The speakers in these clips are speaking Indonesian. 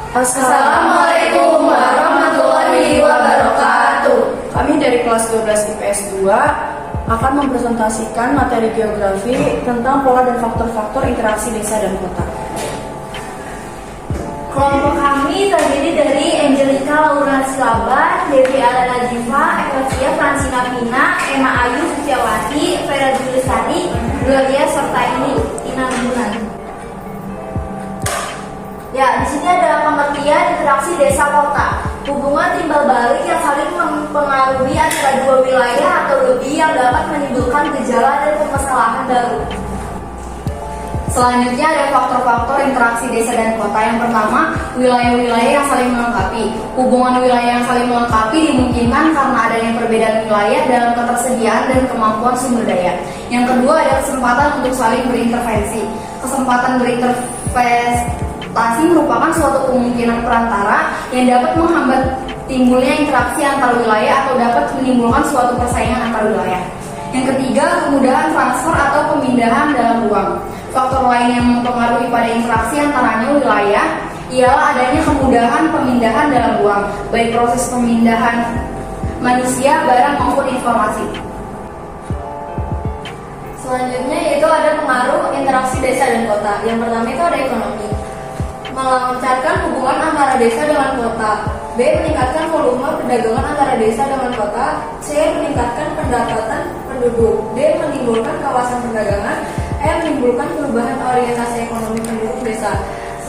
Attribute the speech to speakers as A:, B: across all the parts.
A: Assalamualaikum warahmatullahi wabarakatuh.
B: Kami dari kelas 12 IPS 2 akan mempresentasikan materi geografi tentang pola dan faktor-faktor interaksi desa dan kota.
A: Kelompok kami terdiri dari Angelica Laura Silaban, Devi Alana Jiva, Evasia Francina Pina, Emma Ayu Setiawati, Vera Julisari, Gloria serta Inambunan. Ya, di sini ada pengertian interaksi desa kota. Hubungan timbal balik yang saling mempengaruhi antara dua wilayah atau lebih yang dapat menimbulkan gejala dan permasalahan baru. Selanjutnya ada faktor-faktor interaksi desa dan kota. Yang pertama, wilayah-wilayah yang saling melengkapi. Hubungan wilayah yang saling melengkapi dimungkinkan karena adanya perbedaan wilayah dalam ketersediaan dan kemampuan sumber daya. Yang kedua, ada kesempatan untuk saling berintervensi. Kesempatan berintervensi merupakan suatu kemungkinan perantara yang dapat menghambat timbulnya interaksi antar wilayah atau dapat menimbulkan suatu persaingan antar wilayah. Yang ketiga, kemudahan transfer atau pemindahan dalam ruang. Faktor lain yang mempengaruhi pada interaksi antaranya wilayah ialah adanya kemudahan pemindahan dalam ruang, baik proses pemindahan manusia, barang maupun informasi. Selanjutnya yaitu ada pengaruh interaksi desa dan kota. Yang pertama itu ada ekonomi. Melancarkan hubungan antara desa dengan kota. B. Meningkatkan volume perdagangan antara desa dengan kota. C. Meningkatkan pendapatan penduduk. D. Menimbulkan kawasan perdagangan. E. Menimbulkan perubahan orientasi ekonomi penduduk desa.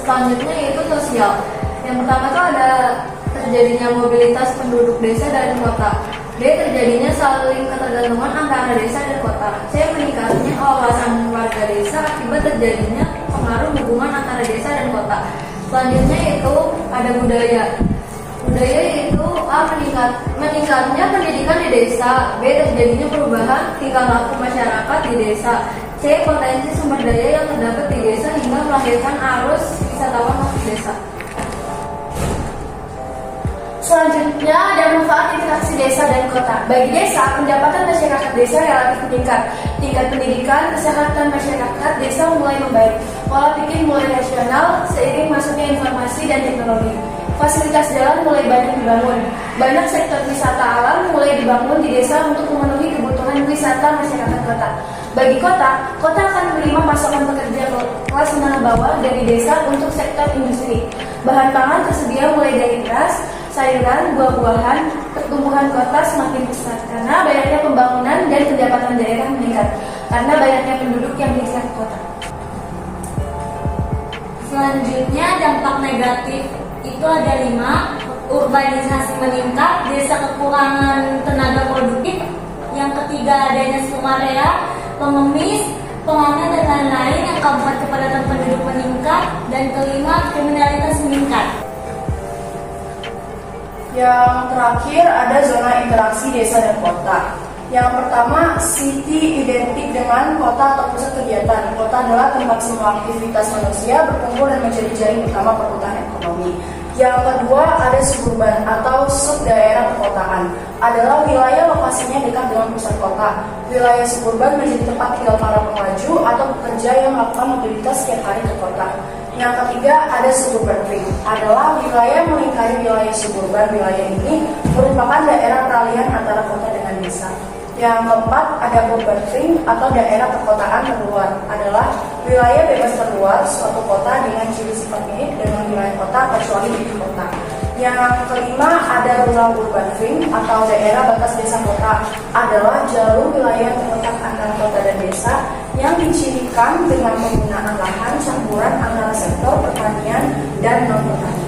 A: Selanjutnya yaitu sosial. Yang pertama itu ada terjadinya mobilitas penduduk desa dan kota. D. Terjadinya saling ketergantungan antara desa dan kota. C. Meningkatnya wawasan warga desa akibat terjadinya pengaruh hubungan antara desa dan kota. Selanjutnya itu ada budaya. Budaya itu A. Meningkatnya pendidikan di desa. B. Terjadinya perubahan tingkah laku masyarakat di desa. C. Potensi sumber daya yang terdapat di desa hingga melahirkan arus wisatawan masuk desa. Selanjutnya ada manfaat interaksi desa dan kota. Bagi desa, pendapatan masyarakat desa relatif meningkat. Tingkat pendidikan, kesehatan masyarakat desa mulai membaik. Pola pikir mulai rasional seiring masuknya informasi dan teknologi. Fasilitas jalan mulai banyak dibangun. Banyak sektor wisata alam mulai dibangun di desa untuk memenuhi kebutuhan wisata masyarakat kota. Bagi kota, kota akan menerima pasokan pekerja kelas menengah bawah dari desa untuk sektor industri. Bahan pangan tersedia mulai dari beras, sayuran, buah-buahan. Pertumbuhan kota semakin besar karena banyaknya pembangunan dan pendapatan daerah meningkat karena banyaknya penduduk yang meningkat kota. Selanjutnya dampak negatif itu ada 5. Urbanisasi meningkat, desa kekurangan tenaga produktif. Yang ketiga adanya sukarela, pengemis, pengantin dan lain-lain yang keempat kepadatan penduduk meningkat, dan kelima kriminalitas meningkat.
B: Yang terakhir ada zona interaksi desa dan kota. Yang pertama, city identik dengan kota atau pusat kegiatan. Kota adalah tempat semua aktivitas manusia berkumpul dan menjadi jaring utama perputaran ekonomi. Yang kedua, ada suburban atau sub daerah perkotaan. Adalah wilayah lokasinya dekat dengan pusat kota. Wilayah suburban menjadi tempat tinggal para pemaju atau pekerja yang melakukan mobilitas setiap hari ke kota. Yang ketiga, ada suburban ring. Adalah wilayah melingkari wilayah suburban. Wilayah ini merupakan daerah peralihan antara kota dengan desa. Yang keempat, ada urban ring atau daerah perkotaan terluar. Adalah wilayah bebas terluar suatu kota dengan ciri sifat mirip dengan wilayah kota kecuali di kota. Yang kelima, ada rural urban ring atau daerah batas desa kota. Adalah jalur wilayah terletak antara kota dan desa yang dicirikan dengan penggunaan lahan campuran antara sektor pertanian dan non-pertanian.